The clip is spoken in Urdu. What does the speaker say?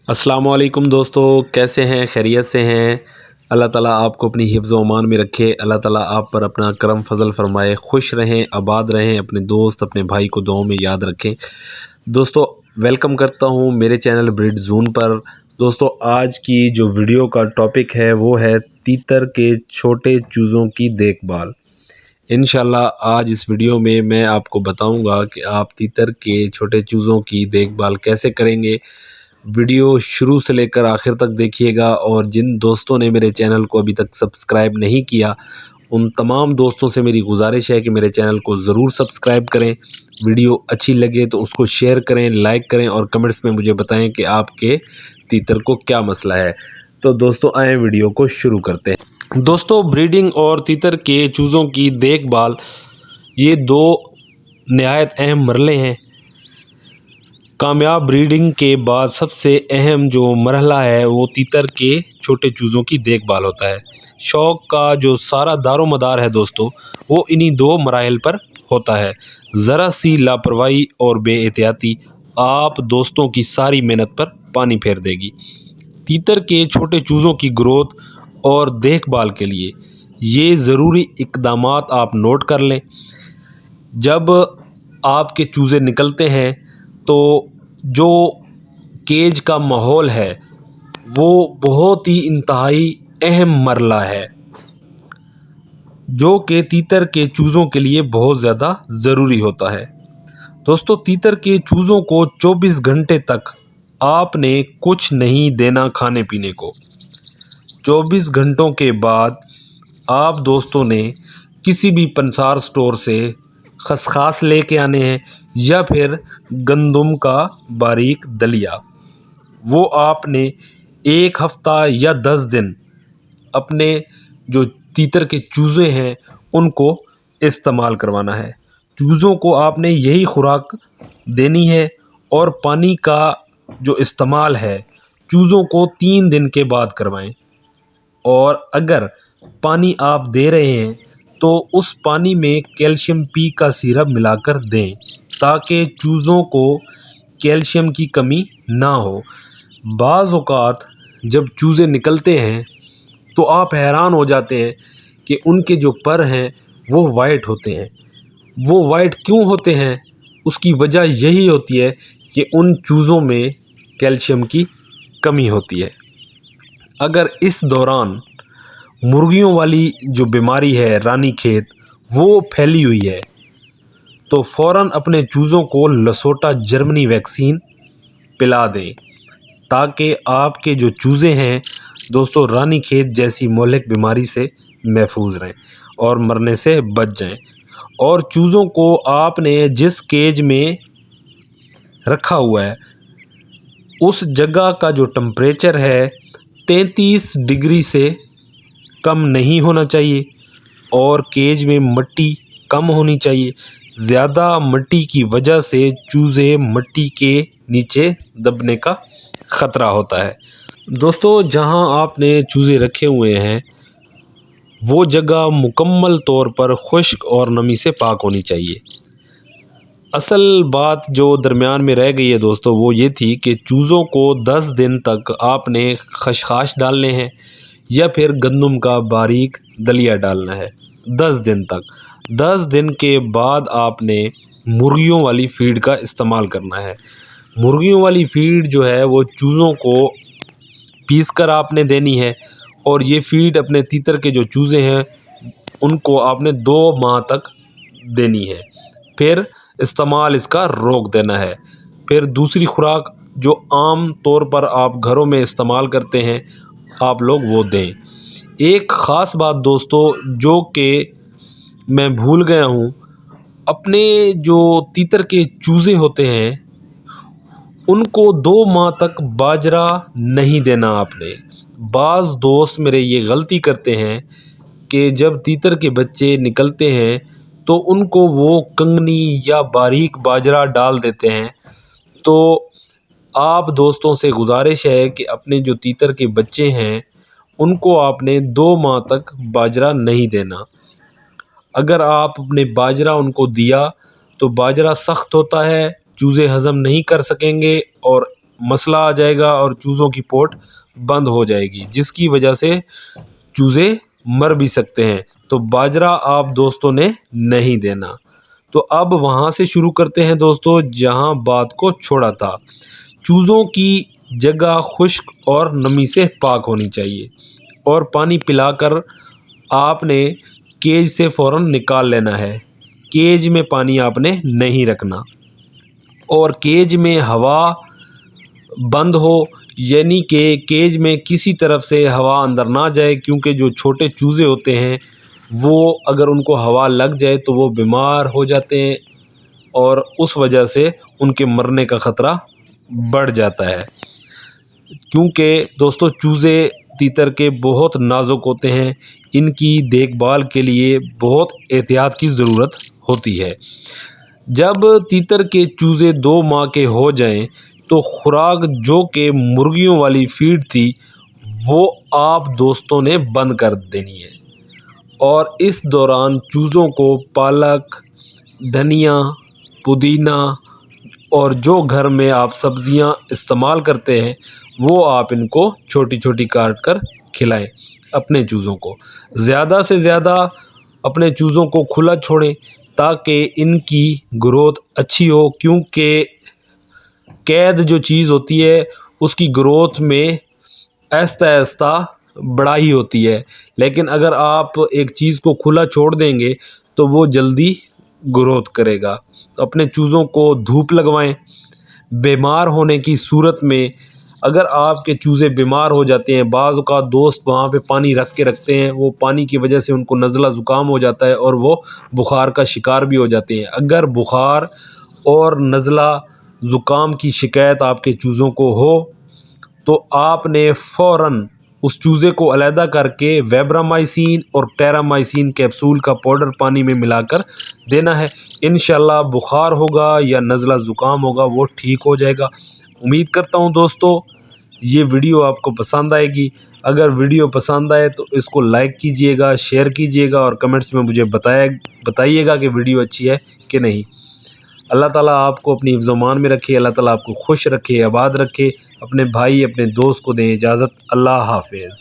السلام علیکم دوستو، کیسے ہیں؟ خیریت سے ہیں؟ اللہ تعالیٰ آپ کو اپنی حفظ و امان میں رکھے۔ اللہ تعالیٰ آپ پر اپنا کرم فضل فرمائے، خوش رہیں، آباد رہیں، اپنے دوست اپنے بھائی کو دعاؤں میں یاد رکھیں۔ دوستو ویلکم کرتا ہوں میرے چینل بریڈ زون پر۔ دوستو آج کی جو ویڈیو کا ٹاپک ہے وہ ہے تیتر کے چھوٹے چوزوں کی دیکھ بھال۔ انشاءاللہ آج اس ویڈیو میں میں آپ کو بتاؤں گا کہ آپ تیتر کے چھوٹے چوزوں کی دیکھ بھال کیسے کریں گے۔ ویڈیو شروع سے لے کر آخر تک دیکھیے گا، اور جن دوستوں نے میرے چینل کو ابھی تک سبسکرائب نہیں کیا ان تمام دوستوں سے میری گزارش ہے کہ میرے چینل کو ضرور سبسکرائب کریں۔ ویڈیو اچھی لگے تو اس کو شیئر کریں، لائک کریں، اور کمنٹس میں مجھے بتائیں کہ آپ کے تیتر کو کیا مسئلہ ہے۔ تو دوستو آئیں ویڈیو کو شروع کرتے ہیں۔ دوستو بریڈنگ اور تیتر کے چوزوں کی دیکھ بھال یہ دو نہایت اہم مرحلے ہیں۔ کامیاب بریڈنگ کے بعد سب سے اہم جو مرحلہ ہے وہ تیتر کے چھوٹے چوزوں کی دیکھ بھال ہوتا ہے۔ شوق کا جو سارا دار و مدار ہے دوستو وہ انہی دو مراحل پر ہوتا ہے۔ ذرا سی لاپرواہی اور بے احتیاطی آپ دوستوں کی ساری محنت پر پانی پھیر دے گی۔ تیتر کے چھوٹے چوزوں کی گروتھ اور دیکھ بھال کے لیے یہ ضروری اقدامات آپ نوٹ کر لیں۔ جب آپ کے چوزے نکلتے ہیں تو جو کیج کا ماحول ہے وہ بہت ہی انتہائی اہم مرحلہ ہے، جو کہ تیتر کے چوزوں کے لیے بہت زیادہ ضروری ہوتا ہے۔ دوستو تیتر کے چوزوں کو 24 گھنٹے تک آپ نے کچھ نہیں دینا کھانے پینے کو۔ 24 گھنٹوں کے بعد آپ دوستوں نے کسی بھی پنسار سٹور سے خسخاس لے کے آنے ہیں یا پھر گندم کا باریک دلیا۔ وہ آپ نے ایک ہفتہ یا 10 دن اپنے جو تیتر کے چوزے ہیں ان کو استعمال کروانا ہے۔ چوزوں کو آپ نے یہی خوراک دینی ہے، اور پانی کا جو استعمال ہے چوزوں کو 3 دن کے بعد کروائیں۔ اور اگر پانی آپ دے رہے ہیں تو اس پانی میں کیلشیم پی کا سیرپ ملا کر دیں تاکہ چوزوں کو کیلشیم کی کمی نہ ہو۔ بعض اوقات جب چوزے نکلتے ہیں تو آپ حیران ہو جاتے ہیں کہ ان کے جو پر ہیں وہ وائٹ ہوتے ہیں۔ وہ وائٹ کیوں ہوتے ہیں؟ اس کی وجہ یہی ہوتی ہے کہ ان چوزوں میں کیلشیم کی کمی ہوتی ہے۔ اگر اس دوران مرغیوں والی جو بیماری ہے رانی کھیت وہ پھیلی ہوئی ہے تو فوراً اپنے چوزوں کو لسوٹا جرمنی ویکسین پلا دیں تاکہ آپ کے جو چوزے ہیں دوستو رانی کھیت جیسی مہلک بیماری سے محفوظ رہیں اور مرنے سے بچ جائیں۔ اور چوزوں کو آپ نے جس کیج میں رکھا ہوا ہے اس جگہ کا جو ٹمپریچر ہے 33 ڈگری سے کم نہیں ہونا چاہیے، اور کیج میں مٹی کم ہونی چاہیے۔ زیادہ مٹی کی وجہ سے چوزے مٹی کے نیچے دبنے کا خطرہ ہوتا ہے۔ دوستو جہاں آپ نے چوزے رکھے ہوئے ہیں وہ جگہ مکمل طور پر خشک اور نمی سے پاک ہونی چاہیے۔ اصل بات جو درمیان میں رہ گئی ہے دوستو وہ یہ تھی کہ چوزوں کو 10 دن تک آپ نے خشخاش ڈالنے ہیں یا پھر گندم کا باریک دلیا ڈالنا ہے 10 دن تک۔ 10 دن کے بعد آپ نے مرغیوں والی فیڈ کا استعمال کرنا ہے۔ مرغیوں والی فیڈ جو ہے وہ چوزوں کو پیس کر آپ نے دینی ہے، اور یہ فیڈ اپنے تیتر کے جو چوزے ہیں ان کو آپ نے 2 ماہ تک دینی ہے، پھر استعمال اس کا روک دینا ہے۔ پھر دوسری خوراک جو عام طور پر آپ گھروں میں استعمال کرتے ہیں آپ لوگ وہ دیں۔ ایک خاص بات دوستو جو کہ میں بھول گیا ہوں، اپنے جو تیتر کے چوزے ہوتے ہیں ان کو 2 ماہ تک باجرہ نہیں دینا آپ نے۔ بعض دوست میرے یہ غلطی کرتے ہیں کہ جب تیتر کے بچے نکلتے ہیں تو ان کو وہ کنگنی یا باریک باجرہ ڈال دیتے ہیں۔ تو آپ دوستوں سے گزارش ہے کہ اپنے جو تیتر کے بچے ہیں ان کو آپ نے 2 ماہ تک باجرہ نہیں دینا۔ اگر آپ اپنے باجرہ ان کو دیا تو باجرہ سخت ہوتا ہے، چوزے ہضم نہیں کر سکیں گے اور مسئلہ آ جائے گا اور چوزوں کی پوٹ بند ہو جائے گی، جس کی وجہ سے چوزے مر بھی سکتے ہیں۔ تو باجرہ آپ دوستوں نے نہیں دینا۔ تو اب وہاں سے شروع کرتے ہیں دوستو جہاں بات کو چھوڑا تھا۔ چوزوں کی جگہ خشک اور نمی سے پاک ہونی چاہیے، اور پانی پلا کر آپ نے کیج سے فوراً نکال لینا ہے۔ کیج میں پانی آپ نے نہیں رکھنا، اور کیج میں ہوا بند ہو، یعنی کہ کیج میں کسی طرف سے ہوا اندر نہ جائے، کیونکہ جو چھوٹے چوزے ہوتے ہیں وہ اگر ان کو ہوا لگ جائے تو وہ بیمار ہو جاتے ہیں، اور اس وجہ سے ان کے مرنے کا خطرہ بڑھ جاتا ہے۔ کیونکہ دوستو چوزے تیتر کے بہت نازک ہوتے ہیں، ان کی دیکھ بھال کے لیے بہت احتیاط کی ضرورت ہوتی ہے۔ جب تیتر کے چوزے 2 ماہ کے ہو جائیں تو خوراک جو کہ مرغیوں والی فیڈ تھی وہ آپ دوستوں نے بند کر دینی ہے، اور اس دوران چوزوں کو پالک، دھنیا، پودینہ اور جو گھر میں آپ سبزیاں استعمال کرتے ہیں وہ آپ ان کو چھوٹی چھوٹی کاٹ کر کھلائیں۔ اپنے چوزوں کو زیادہ سے زیادہ اپنے چوزوں کو کھلا چھوڑیں تاکہ ان کی گروتھ اچھی ہو، کیونکہ قید جو چیز ہوتی ہے اس کی گروتھ میں آہستہ آہستہ بڑائی ہوتی ہے، لیکن اگر آپ ایک چیز کو کھلا چھوڑ دیں گے تو وہ جلدی گروتھ کرے گا۔ تو اپنے چوزوں کو دھوپ لگوائیں۔ بیمار ہونے کی صورت میں اگر آپ کے چوزے بیمار ہو جاتے ہیں، بعض اوقات دوست وہاں پہ پانی رکھ کے رکھتے ہیں، وہ پانی کی وجہ سے ان کو نزلہ زکام ہو جاتا ہے اور وہ بخار کا شکار بھی ہو جاتے ہیں۔ اگر بخار اور نزلہ زکام کی شکایت آپ کے چوزوں کو ہو تو آپ نے فوراً اس چوزے کو علیحدہ کر کے ویبرامائسین اور ٹیرامائسین کیپسول کا پاؤڈر پانی میں ملا کر دینا ہے۔ انشاءاللہ بخار ہوگا یا نزلہ زکام ہوگا وہ ٹھیک ہو جائے گا۔ امید کرتا ہوں دوستو یہ ویڈیو آپ کو پسند آئے گی۔ اگر ویڈیو پسند آئے تو اس کو لائک کیجئے گا، شیئر کیجئے گا، اور کمنٹس میں مجھے بتائیے گا کہ ویڈیو اچھی ہے کہ نہیں۔ اللہ تعالیٰ آپ کو اپنی حفظ و امان میں رکھے، اللہ تعالیٰ آپ کو خوش رکھے، آباد رکھے۔ اپنے بھائی اپنے دوست کو دیں اجازت۔ اللہ حافظ۔